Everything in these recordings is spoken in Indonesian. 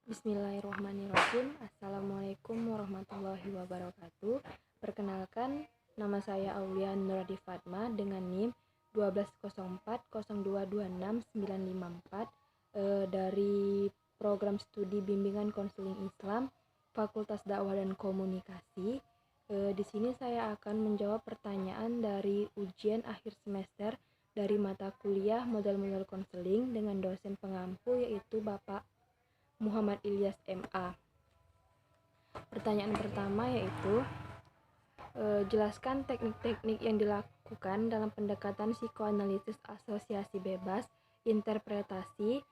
Bismillahirrahmanirrahim. Assalamualaikum warahmatullahi wabarakatuh. Perkenalkan, nama saya Aulia Nuradi Fatma dengan NIM 1204022694 dari Program Studi Bimbingan Konseling Islam Fakultas Dakwah dan Komunikasi. Di sini saya akan menjawab pertanyaan dari ujian akhir semester dari mata kuliah model-model konseling dengan dosen pengampu yaitu Bapak Muhammad Ilyas MA. Pertanyaan pertama yaitu jelaskan teknik-teknik yang dilakukan dalam pendekatan psikoanalisis asosiasi bebas, interpretasi,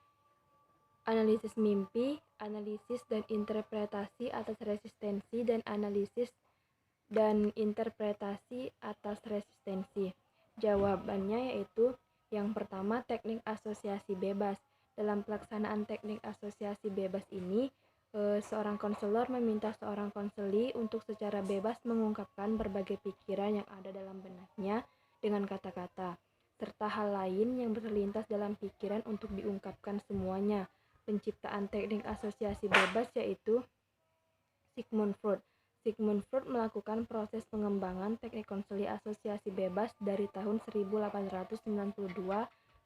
analisis mimpi, analisis dan interpretasi atas resistensi, dan analisis dan interpretasi atas resistensi. Jawabannya yaitu yang pertama, teknik asosiasi bebas. Dalam pelaksanaan teknik asosiasi bebas ini, seorang konselor meminta seorang konseli untuk secara bebas mengungkapkan berbagai pikiran yang ada dalam benaknya dengan kata-kata, serta hal lain yang terlintas dalam pikiran untuk diungkapkan semuanya. Penciptaan teknik asosiasi bebas yaitu Sigmund Freud. Sigmund Freud melakukan proses pengembangan teknik konseli asosiasi bebas dari tahun 1892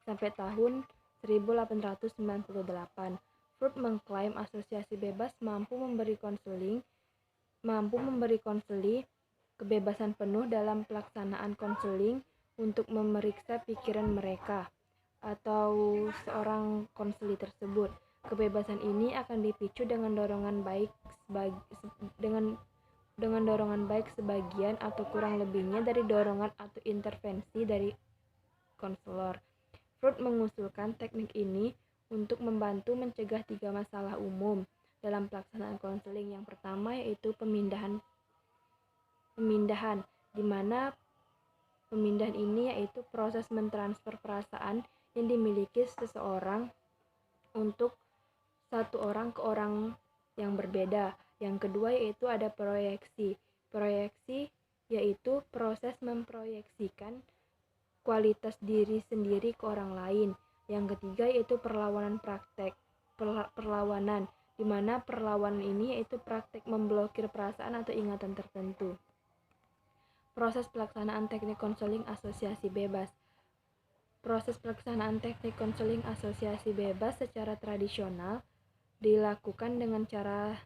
sampai tahun 1898. Freud mengklaim asosiasi bebas mampu memberi konseli kebebasan penuh dalam pelaksanaan konseling untuk memeriksa pikiran mereka atau seorang konseli tersebut. Kebebasan ini akan dipicu dengan dorongan baik sebagian atau kurang lebihnya dari dorongan atau intervensi dari konselor. Freud mengusulkan teknik ini untuk membantu mencegah 3 masalah umum dalam pelaksanaan konseling. Yang pertama yaitu pemindahan, di mana pemindahan ini yaitu proses mentransfer perasaan yang dimiliki seseorang untuk satu orang ke orang yang berbeda. Yang kedua yaitu ada proyeksi. Proyeksi yaitu proses memproyeksikan kualitas diri sendiri ke orang lain. Yang ketiga yaitu perlawanan praktek. Perlawanan, di mana perlawanan ini yaitu praktek memblokir perasaan atau ingatan tertentu. Proses pelaksanaan teknik konseling asosiasi bebas. Proses pelaksanaan teknik konseling asosiasi bebas secara tradisional dilakukan dengan cara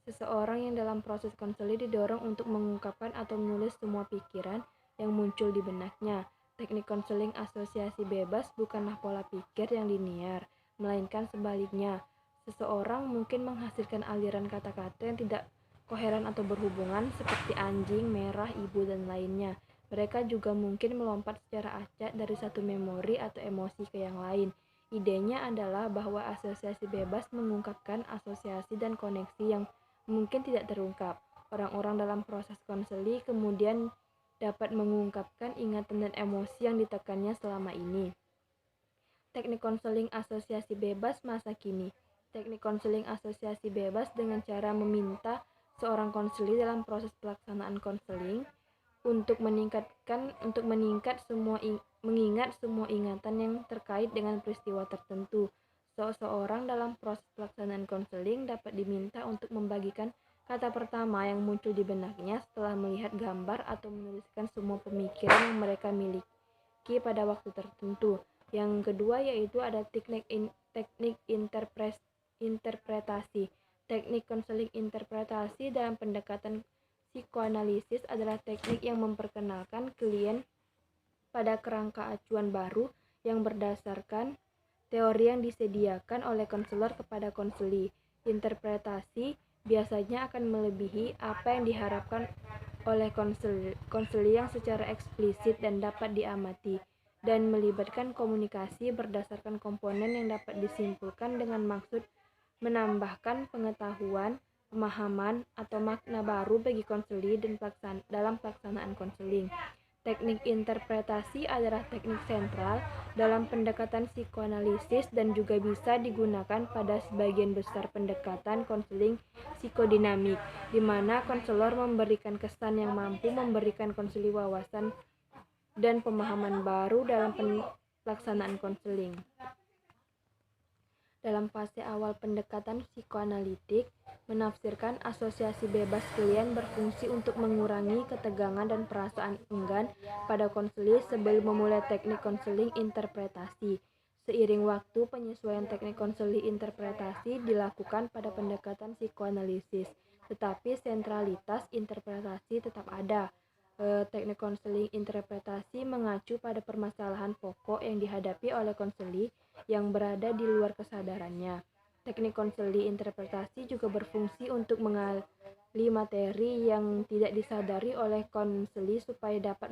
seseorang yang dalam proses konseling didorong untuk mengungkapkan atau menulis semua pikiran yang muncul di benaknya. Teknik konseling asosiasi bebas bukanlah pola pikir yang linear, melainkan sebaliknya. Seseorang mungkin menghasilkan aliran kata-kata yang tidak koheren atau berhubungan seperti anjing, merah, ibu, dan lainnya. Mereka juga mungkin melompat secara acak dari satu memori atau emosi ke yang lain. Idenya adalah bahwa asosiasi bebas mengungkapkan asosiasi dan koneksi yang mungkin tidak terungkap. Orang-orang dalam proses konseli kemudian dapat mengungkapkan ingatan dan emosi yang ditekannya selama ini. Teknik konseling asosiasi bebas masa kini. Teknik konseling asosiasi bebas dengan cara meminta seorang konseli dalam proses pelaksanaan konseling untuk mengingat semua ingatan yang terkait dengan peristiwa tertentu. Seseorang dalam proses pelaksanaan konseling dapat diminta untuk membagikan kata pertama yang muncul di benaknya setelah melihat gambar atau menuliskan semua pemikiran yang mereka miliki pada waktu tertentu. Yang kedua yaitu ada teknik interpretasi. Teknik konseling interpretasi dalam pendekatan psikoanalisis adalah teknik yang memperkenalkan klien pada kerangka acuan baru yang berdasarkan teori yang disediakan oleh konselor kepada konseli. Interpretasi biasanya akan melebihi apa yang diharapkan oleh konseli yang secara eksplisit dan dapat diamati, dan melibatkan komunikasi berdasarkan komponen yang dapat disimpulkan dengan maksud menambahkan pengetahuan, pemahaman, atau makna baru bagi konseli dan dalam pelaksanaan konseling. Teknik interpretasi adalah teknik sentral dalam pendekatan psikoanalisis dan juga bisa digunakan pada sebagian besar pendekatan konseling psikodinamik, di mana konselor memberikan kesan yang mampu memberikan konseli wawasan dan pemahaman baru dalam pelaksanaan konseling. Dalam fase awal pendekatan psikoanalitik, menafsirkan asosiasi bebas klien berfungsi untuk mengurangi ketegangan dan perasaan enggan pada konseling sebelum memulai teknik konseling interpretasi. Seiring waktu, penyesuaian teknik konseling interpretasi dilakukan pada pendekatan psikoanalisis, tetapi sentralitas interpretasi tetap ada. Teknik konseling interpretasi mengacu pada permasalahan pokok yang dihadapi oleh konseli yang berada di luar kesadarannya. Teknik konseling interpretasi juga berfungsi untuk mengali materi yang tidak disadari oleh konseli supaya dapat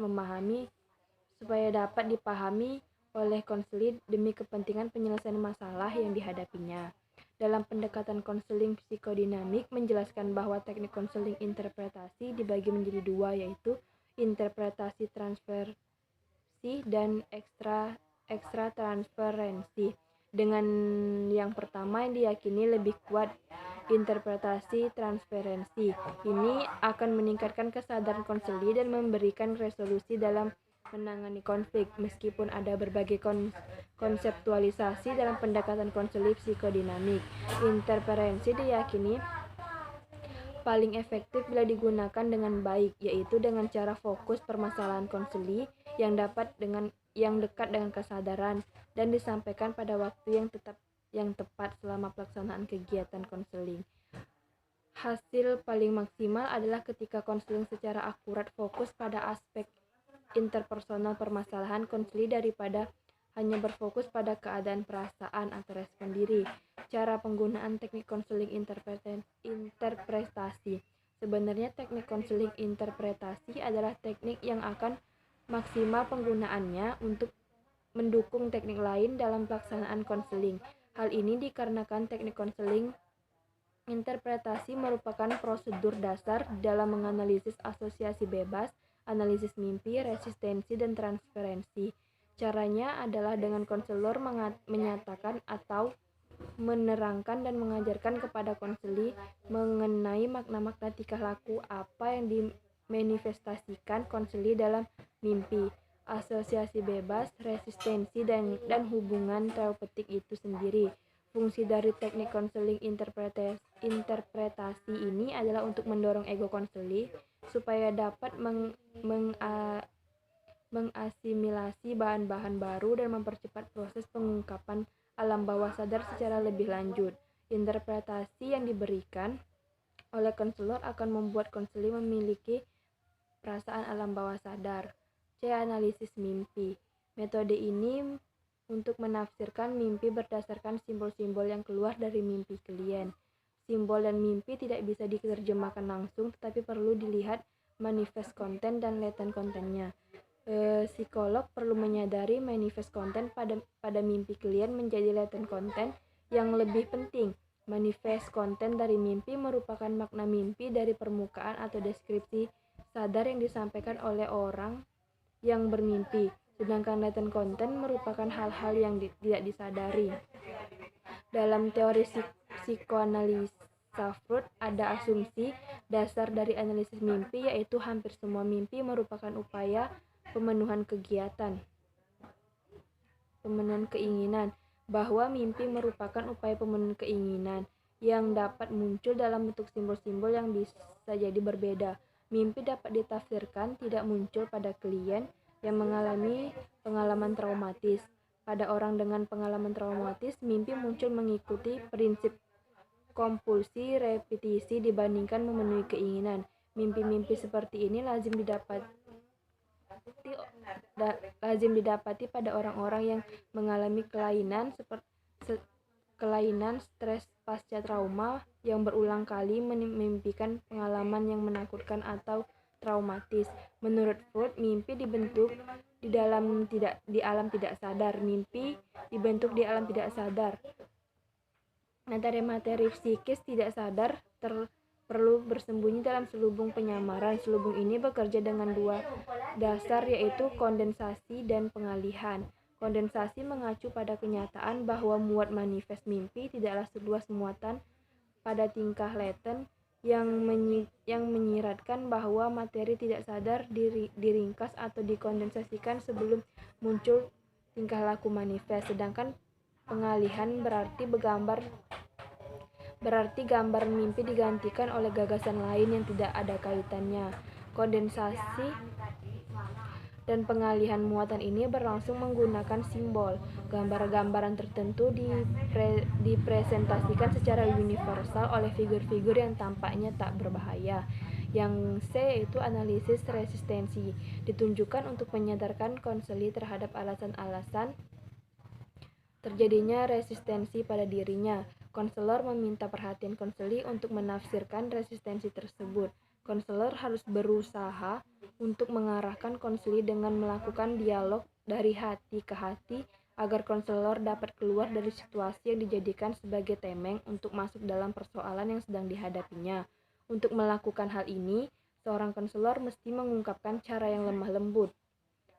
dipahami oleh konseli demi kepentingan penyelesaian masalah yang dihadapinya. Dalam pendekatan konseling psikodinamik menjelaskan bahwa teknik konseling interpretasi dibagi menjadi dua, yaitu interpretasi transferensi dan ekstra transferensi. Dengan yang pertama yang diyakini lebih kuat interpretasi transferensi. Ini akan meningkatkan kesadaran konseli dan memberikan resolusi dalam menangani konflik, meskipun ada berbagai konseptualisasi dalam pendekatan konseling psikodinamik. Interferensi diyakini paling efektif bila digunakan dengan baik, yaitu dengan cara fokus permasalahan konseli yang dekat dengan kesadaran dan disampaikan pada waktu yang tepat selama pelaksanaan kegiatan konseling. Hasil paling maksimal adalah ketika konseling secara akurat fokus pada aspek interpersonal permasalahan konseli daripada hanya berfokus pada keadaan perasaan atau respon diri. Cara penggunaan teknik konseling interpretasi. Sebenarnya teknik konseling interpretasi adalah teknik yang akan maksimal penggunaannya untuk mendukung teknik lain dalam pelaksanaan konseling. Hal ini dikarenakan teknik konseling interpretasi merupakan prosedur dasar dalam menganalisis asosiasi bebas, analisis mimpi, resistensi, dan transferensi. Caranya adalah dengan konselor menyatakan atau menerangkan dan mengajarkan kepada konseli mengenai makna-makna tingkah laku apa yang dimanifestasikan konseli dalam mimpi, asosiasi bebas, resistensi, dan hubungan terapeutik itu sendiri. Fungsi dari teknik konseling interpretasi ini adalah untuk mendorong ego konseli supaya dapat mengasimilasi bahan-bahan baru dan mempercepat proses pengungkapan alam bawah sadar secara lebih lanjut. Interpretasi yang diberikan oleh konselor akan membuat konseli memiliki perasaan alam bawah sadar. C. Analisis mimpi. Metode ini untuk menafsirkan mimpi berdasarkan simbol-simbol yang keluar dari mimpi klien. Simbol dan mimpi tidak bisa diterjemahkan langsung, tetapi perlu dilihat manifest konten dan latent kontennya. Psikolog perlu menyadari manifest konten pada mimpi klien menjadi latent konten yang lebih penting. Manifest konten dari mimpi merupakan makna mimpi dari permukaan atau deskripsi sadar yang disampaikan oleh orang yang bermimpi, sedangkan latent konten merupakan hal-hal yang tidak disadari. Dalam teori psikoanalisa Freud ada asumsi dasar dari analisis mimpi, yaitu hampir semua mimpi merupakan upaya pemenuhan keinginan, bahwa mimpi merupakan upaya pemenuhan keinginan yang dapat muncul dalam bentuk simbol-simbol yang bisa jadi berbeda. Mimpi dapat ditafsirkan tidak muncul pada klien yang mengalami pengalaman traumatis. Pada orang dengan pengalaman traumatis, mimpi muncul mengikuti prinsip kompulsi repetisi dibandingkan memenuhi keinginan. Mimpi-mimpi seperti ini lazim didapati pada orang-orang yang mengalami kelainan stres pasca trauma yang berulang kali memimpikan pengalaman yang menakutkan atau traumatis. Menurut Freud, mimpi dibentuk di alam tidak sadar. Mimpi dibentuk di alam tidak sadar. Materi psikis tidak sadar perlu bersembunyi dalam selubung penyamaran. Selubung ini bekerja dengan dua dasar, yaitu kondensasi dan pengalihan. Kondensasi mengacu pada kenyataan bahwa muat manifest mimpi tidaklah seluas muatan pada tingkah latent yang menyiratkan bahwa materi tidak sadar diringkas atau dikondensasikan sebelum muncul tingkah laku manifest. Sedangkan pengalihan berarti gambar mimpi digantikan oleh gagasan lain yang tidak ada kaitannya. Kondensasi dan pengalihan muatan ini berlangsung menggunakan simbol. Gambar-gambaran tertentu dipresentasikan secara universal oleh figur-figur yang tampaknya tak berbahaya. Yang C yaitu analisis resistensi, ditunjukkan untuk menyadarkan konseli terhadap alasan-alasan terjadinya resistensi pada dirinya. Konselor meminta perhatian konseli untuk menafsirkan resistensi tersebut. Konselor harus berusaha untuk mengarahkan konseli dengan melakukan dialog dari hati ke hati agar konselor dapat keluar dari situasi yang dijadikan sebagai temeng untuk masuk dalam persoalan yang sedang dihadapinya. Untuk melakukan hal ini, seorang konselor mesti mengungkapkan cara yang lemah lembut.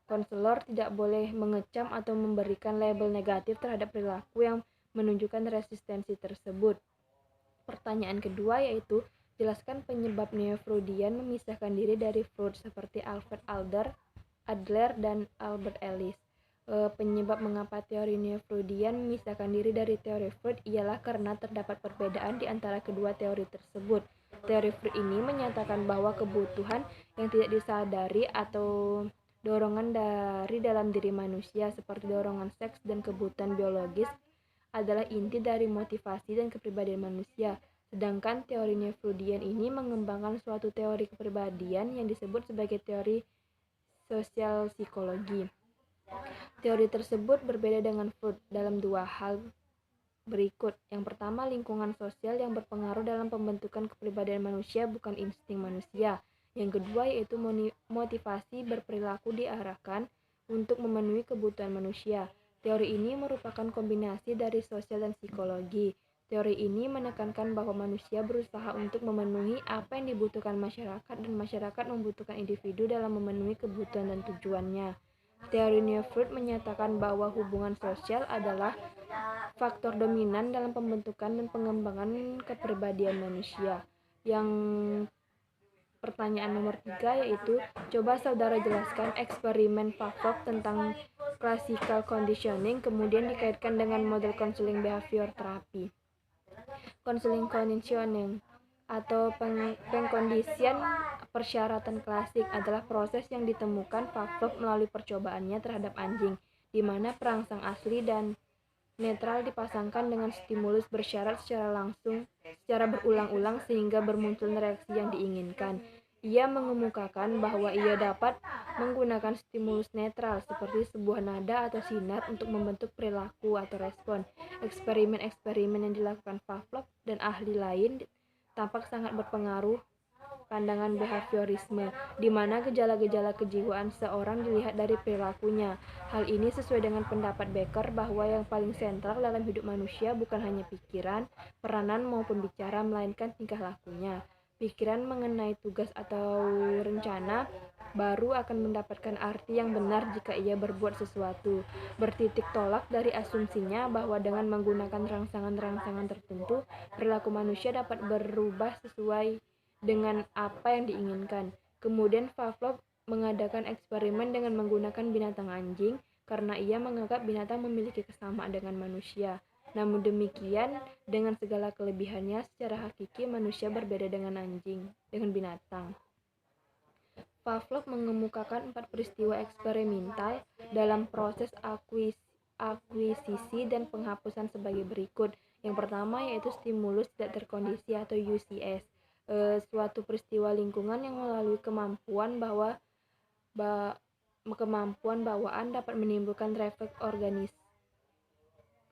Konselor tidak boleh mengecam atau memberikan label negatif terhadap perilaku yang menunjukkan resistensi tersebut. Pertanyaan kedua yaitu, jelaskan penyebab neo-Freudian memisahkan diri dari Freud seperti Alfred Adler dan Albert Ellis. Penyebab mengapa teori neo-Freudian memisahkan diri dari teori Freud ialah karena terdapat perbedaan di antara kedua teori tersebut. Teori Freud ini menyatakan bahwa kebutuhan yang tidak disadari atau dorongan dari dalam diri manusia seperti dorongan seks dan kebutuhan biologis adalah inti dari motivasi dan kepribadian manusia. Sedangkan teori neo-Freudian ini mengembangkan suatu teori kepribadian yang disebut sebagai teori sosial psikologi. Teori tersebut berbeda dengan Freud dalam dua hal berikut. Yang pertama, lingkungan sosial yang berpengaruh dalam pembentukan kepribadian manusia bukan insting manusia. Yang kedua yaitu motivasi berperilaku diarahkan untuk memenuhi kebutuhan manusia. Teori ini merupakan kombinasi dari sosial dan psikologi. Teori ini menekankan bahwa manusia berusaha untuk memenuhi apa yang dibutuhkan masyarakat dan masyarakat membutuhkan individu dalam memenuhi kebutuhan dan tujuannya. Teori neo-Freud menyatakan bahwa hubungan sosial adalah faktor dominan dalam pembentukan dan pengembangan kepribadian manusia. Yang pertanyaan nomor 3 yaitu, coba saudara jelaskan eksperimen Pavlov tentang classical conditioning kemudian dikaitkan dengan model counseling behavior therapy. Counseling conditioning atau pengkondisian persyaratan klasik adalah proses yang ditemukan Pavlov melalui percobaannya terhadap anjing, di mana perangsang asli dan netral dipasangkan dengan stimulus bersyarat secara berulang-ulang sehingga bermunculan reaksi yang diinginkan. Ia mengemukakan bahwa ia dapat menggunakan stimulus netral seperti sebuah nada atau sinar untuk membentuk perilaku atau respon. Eksperimen-eksperimen yang dilakukan Pavlov dan ahli lain tampak sangat berpengaruh pandangan behaviorisme, di mana gejala-gejala kejiwaan seorang dilihat dari perilakunya. Hal ini sesuai dengan pendapat Becker bahwa yang paling sentral dalam hidup manusia bukan hanya pikiran, peranan maupun bicara, melainkan tingkah lakunya. Pikiran mengenai tugas atau rencana baru akan mendapatkan arti yang benar jika ia berbuat sesuatu. Bertitik tolak dari asumsinya bahwa dengan menggunakan rangsangan-rangsangan tertentu, perilaku manusia dapat berubah sesuai dengan apa yang diinginkan. Kemudian Pavlov mengadakan eksperimen dengan menggunakan binatang anjing karena ia menganggap binatang memiliki kesamaan dengan manusia. Namun demikian, dengan segala kelebihannya, secara hakiki manusia berbeda dengan binatang. Pavlov mengemukakan 4 peristiwa eksperimental dalam proses akuisisi dan penghapusan sebagai berikut. Yang pertama yaitu stimulus tidak terkondisi atau UCS. Suatu peristiwa lingkungan yang melalui kemampuan bawaan dapat menimbulkan refleks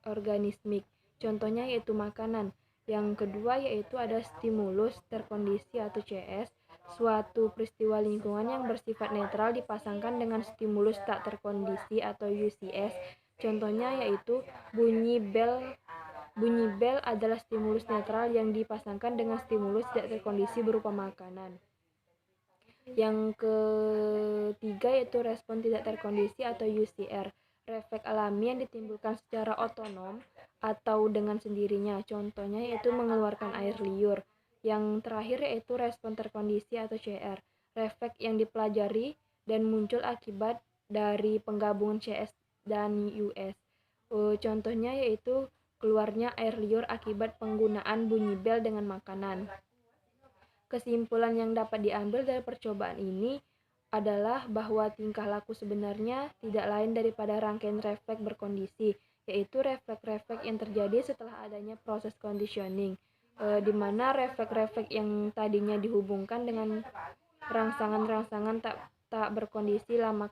organismik. Contohnya yaitu makanan. Yang kedua yaitu ada stimulus terkondisi atau CS. Suatu peristiwa lingkungan yang bersifat netral dipasangkan dengan stimulus tak terkondisi atau UCS. Contohnya yaitu bunyi bel adalah stimulus netral yang dipasangkan dengan stimulus tidak terkondisi berupa makanan. Yang ketiga yaitu respon tidak terkondisi atau UCR. Refleks alami yang ditimbulkan secara otonom atau dengan sendirinya. Contohnya yaitu mengeluarkan air liur. Yang terakhir yaitu respon terkondisi atau CR. Refleks yang dipelajari dan muncul akibat dari penggabungan CS dan US. Contohnya yaitu keluarnya air liur akibat penggunaan bunyi bel dengan makanan. Kesimpulan yang dapat diambil dari percobaan ini adalah bahwa tingkah laku sebenarnya tidak lain daripada rangkaian refleks berkondisi, yaitu refleks-refleks yang terjadi setelah adanya proses conditioning, di mana refleks-refleks yang tadinya dihubungkan dengan rangsangan-rangsangan tak berkondisi lama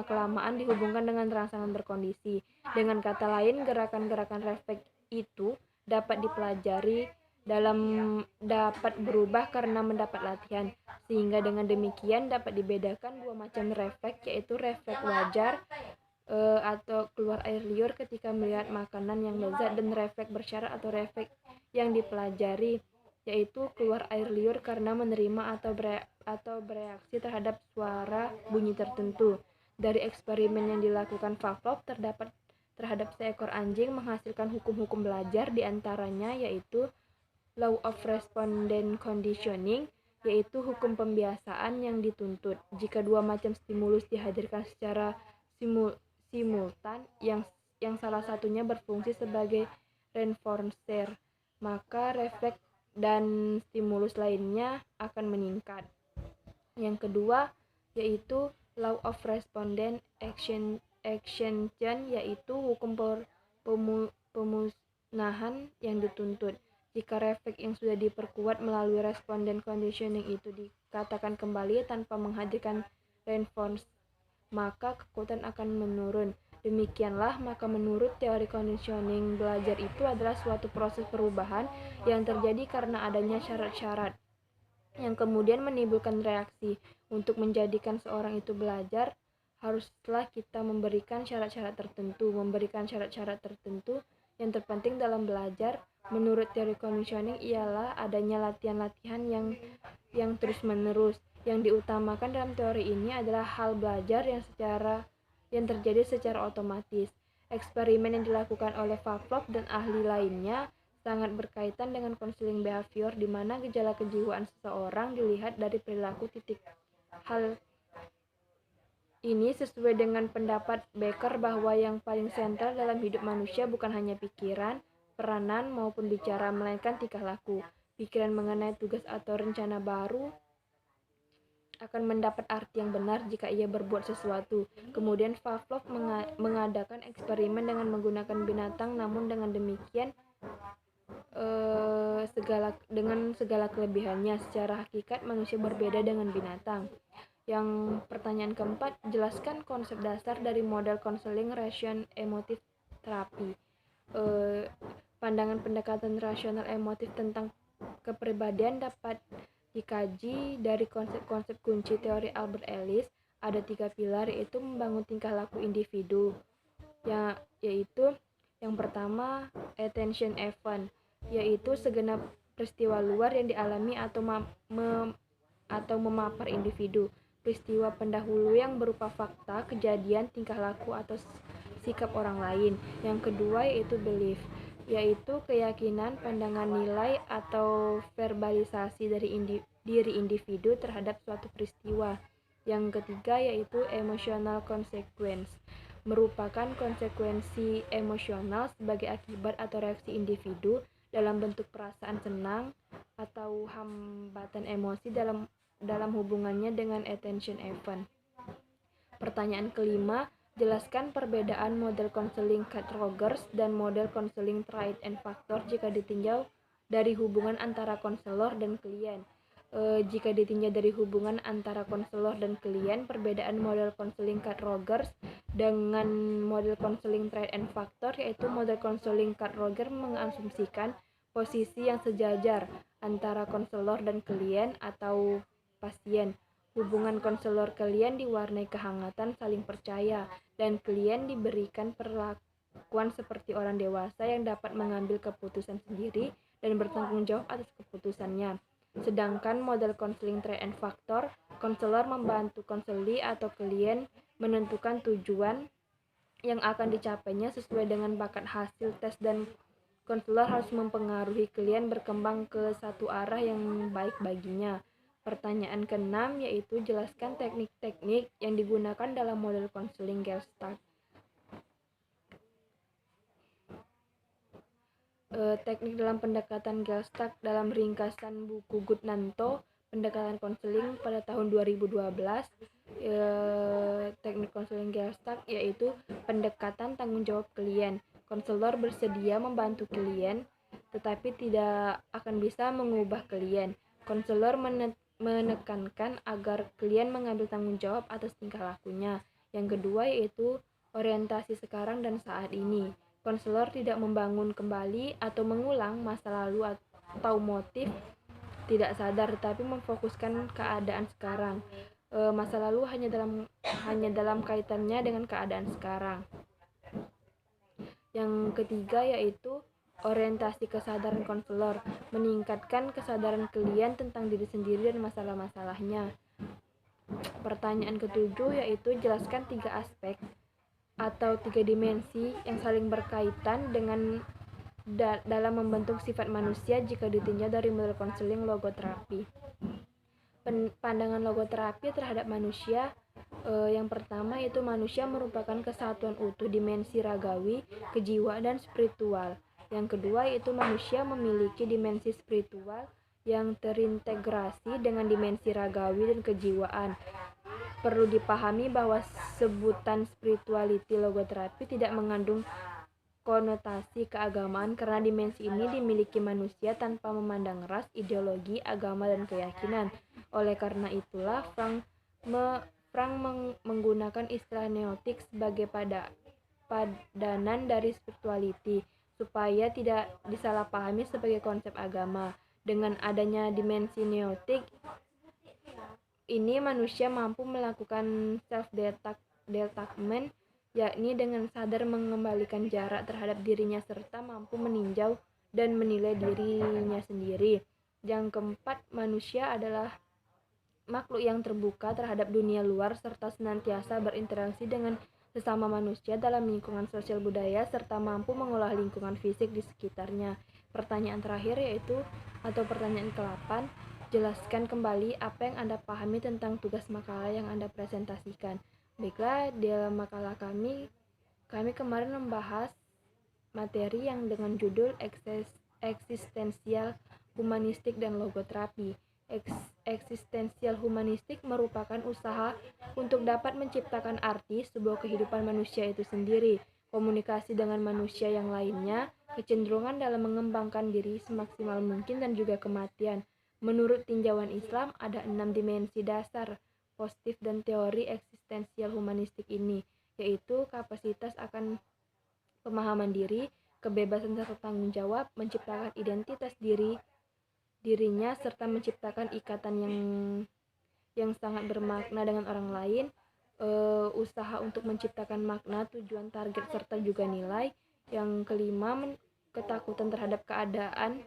kelamaan dihubungkan dengan rangsangan berkondisi. Dengan kata lain, gerakan-gerakan refleks itu dapat dipelajari dapat berubah karena mendapat latihan, sehingga dengan demikian dapat dibedakan dua macam refleks, yaitu refleks wajar atau keluar air liur ketika melihat makanan yang lezat, dan refleks bersyarat atau refleks yang dipelajari, yaitu keluar air liur karena menerima atau bereaksi terhadap suara bunyi tertentu. Dari eksperimen yang dilakukan Pavlov terhadap seekor anjing menghasilkan hukum-hukum belajar, diantaranya yaitu Law of Respondent Conditioning, yaitu hukum pembiasaan yang dituntut. Jika dua macam stimulus dihadirkan secara simultan, yang salah satunya berfungsi sebagai reinforcer, maka refleks dan stimulus lainnya akan meningkat. Yang kedua yaitu Law of Respondent Extension, yaitu hukum pemusnahan yang dituntut. Jika refleks yang sudah diperkuat melalui respondent conditioning itu dikatakan kembali tanpa menghadirkan reinforce, maka kekuatan akan menurun. Demikianlah, maka menurut teori conditioning, belajar itu adalah suatu proses perubahan yang terjadi karena adanya syarat-syarat yang kemudian menimbulkan reaksi. Untuk menjadikan seorang itu belajar, haruslah kita memberikan syarat-syarat tertentu. Yang terpenting dalam belajar, menurut teori conditioning, ialah adanya latihan-latihan yang terus-menerus. Yang diutamakan dalam teori ini adalah hal belajar yang terjadi secara otomatis. Eksperimen yang dilakukan oleh Pavlov dan ahli lainnya sangat berkaitan dengan konseling behavior, di mana gejala kejiwaan seseorang dilihat dari perilaku. Hal ini sesuai dengan pendapat Becker bahwa yang paling sentral dalam hidup manusia bukan hanya pikiran, peranan, maupun bicara, melainkan tingkah laku. Pikiran mengenai tugas atau rencana baru akan mendapat arti yang benar jika ia berbuat sesuatu. Kemudian Pavlov mengadakan eksperimen dengan menggunakan binatang, namun dengan demikian dengan segala kelebihannya. Secara hakikat manusia berbeda dengan binatang. Yang pertanyaan keempat, jelaskan konsep dasar dari model konseling ration emotif terapi. Pandangan pendekatan rasional emotif tentang kepribadian dapat dikaji dari konsep-konsep kunci teori Albert Ellis. Ada 3 pilar, yaitu membangun tingkah laku individu, yaitu yang pertama attention event, yaitu segenap peristiwa luar yang dialami atau memapar individu. Peristiwa pendahulu yang berupa fakta, kejadian, tingkah laku, atau sikap orang lain. Yang kedua yaitu belief, yaitu keyakinan, pandangan, nilai, atau verbalisasi dari diri individu terhadap suatu peristiwa. Yang ketiga yaitu emotional consequence, merupakan konsekuensi emosional sebagai akibat atau reaksi individu dalam bentuk perasaan senang atau hambatan emosi dalam hubungannya dengan attention event. Pertanyaan kelima, jelaskan perbedaan model konseling Kat-Rogers dan model konseling Trait and Factor jika ditinjau dari hubungan antara konselor dan klien. Jika ditinjau dari hubungan antara konselor dan klien, perbedaan model konseling Kat-Rogers dengan model konseling Trait and Factor, yaitu model konseling Kat-Rogers mengasumsikan posisi yang sejajar antara konselor dan klien atau pasien. Hubungan konselor klien diwarnai kehangatan, saling percaya, dan klien diberikan perlakuan seperti orang dewasa yang dapat mengambil keputusan sendiri dan bertanggung jawab atas keputusannya. Sedangkan model konseling Trait and Factor, konselor membantu konseli atau klien menentukan tujuan yang akan dicapainya sesuai dengan bakat hasil tes, dan konselor harus mempengaruhi klien berkembang ke satu arah yang baik baginya. Pertanyaan keenam yaitu jelaskan teknik-teknik yang digunakan dalam model konseling Gestalt. Teknik dalam pendekatan Gestalt dalam ringkasan buku Gudnanto, pendekatan konseling pada tahun 2012. Teknik konseling Gestalt yaitu pendekatan tanggung jawab klien. Konselor bersedia membantu klien, tetapi tidak akan bisa mengubah klien. Konselor menekankan agar klien mengambil tanggung jawab atas tingkah lakunya. Yang kedua yaitu orientasi sekarang dan saat ini. Konselor tidak membangun kembali atau mengulang masa lalu atau motif tidak sadar, tetapi memfokuskan keadaan sekarang. Masa lalu hanya dalam kaitannya dengan keadaan sekarang. Yang ketiga yaitu orientasi kesadaran konselor, meningkatkan kesadaran klien tentang diri sendiri dan masalah-masalahnya. Pertanyaan ketujuh yaitu jelaskan 3 aspek atau 3 dimensi yang saling berkaitan dengan dalam membentuk sifat manusia jika ditinjau dari model konseling logoterapi. Pandangan logoterapi terhadap manusia, yang pertama yaitu manusia merupakan kesatuan utuh dimensi ragawi, kejiwa, dan spiritual. Yang kedua yaitu manusia memiliki dimensi spiritual yang terintegrasi dengan dimensi ragawi dan kejiwaan. Perlu dipahami bahwa sebutan spirituality logoterapi tidak mengandung konotasi keagamaan karena dimensi ini dimiliki manusia tanpa memandang ras, ideologi, agama, dan keyakinan. Oleh karena itulah Frank menggunakan istilah neotik sebagai padanan dari spirituality supaya tidak disalahpahami sebagai konsep agama. Dengan adanya dimensi neotik ini manusia mampu melakukan self-detachment, yakni dengan sadar mengembalikan jarak terhadap dirinya serta mampu meninjau dan menilai dirinya sendiri. Yang keempat, manusia adalah makhluk yang terbuka terhadap dunia luar serta senantiasa berinteraksi dengan sesama manusia dalam lingkungan sosial budaya serta mampu mengolah lingkungan fisik di sekitarnya. Pertanyaan terakhir yaitu atau pertanyaan ke-8, jelaskan kembali apa yang Anda pahami tentang tugas makalah yang Anda presentasikan. Baiklah, dalam makalah kami kemarin membahas materi yang dengan judul eksistensial humanistik dan logoterapi. Eksistensial humanistik merupakan usaha untuk dapat menciptakan arti sebuah kehidupan manusia itu sendiri, komunikasi dengan manusia yang lainnya, kecenderungan dalam mengembangkan diri semaksimal mungkin, dan juga kematian. Menurut tinjauan Islam, ada 6 dimensi dasar positif dan teori eksistensial humanistik ini, yaitu kapasitas akan pemahaman diri, kebebasan serta tanggung jawab, menciptakan identitas dirinya, serta menciptakan ikatan yang sangat bermakna dengan orang lain, usaha untuk menciptakan makna, tujuan, target, serta juga nilai. Yang kelima, ketakutan terhadap keadaan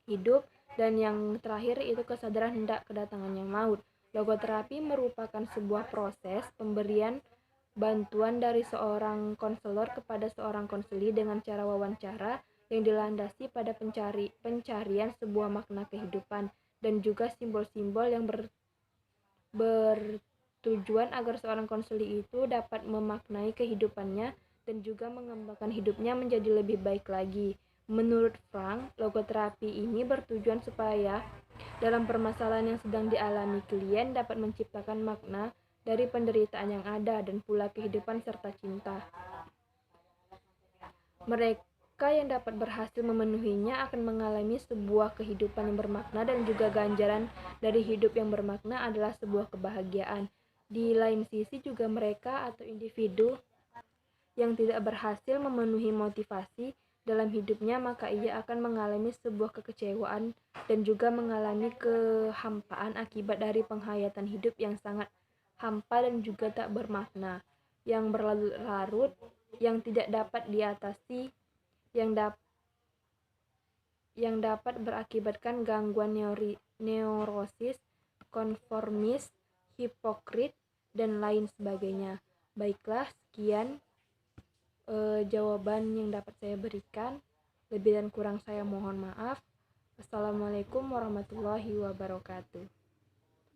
hidup. Dan yang terakhir itu kesadaran hendak kedatangannya maut. Logoterapi merupakan sebuah proses pemberian bantuan dari seorang konselor kepada seorang konseli dengan cara wawancara yang dilandasi pada pencarian sebuah makna kehidupan dan juga simbol-simbol yang bertujuan agar seorang konseli itu dapat memaknai kehidupannya dan juga mengembangkan hidupnya menjadi lebih baik lagi. Menurut Frank, logoterapi ini bertujuan supaya dalam permasalahan yang sedang dialami klien dapat menciptakan makna dari penderitaan yang ada dan pula kehidupan serta cinta. Mereka yang dapat berhasil memenuhinya akan mengalami sebuah kehidupan yang bermakna dan juga ganjaran dari hidup yang bermakna adalah sebuah kebahagiaan. Di lain sisi juga mereka atau individu yang tidak berhasil memenuhi motivasi dalam hidupnya, maka ia akan mengalami sebuah kekecewaan dan juga mengalami kehampaan akibat dari penghayatan hidup yang sangat hampa dan juga tak bermakna, yang berlarut-larut, yang tidak dapat diatasi, yang dapat berakibatkan gangguan neurosis, konformis, hipokrit, dan lain sebagainya. Baiklah, sekian jawaban yang dapat saya berikan. Lebih dan kurang saya mohon maaf. Assalamualaikum warahmatullahi wabarakatuh.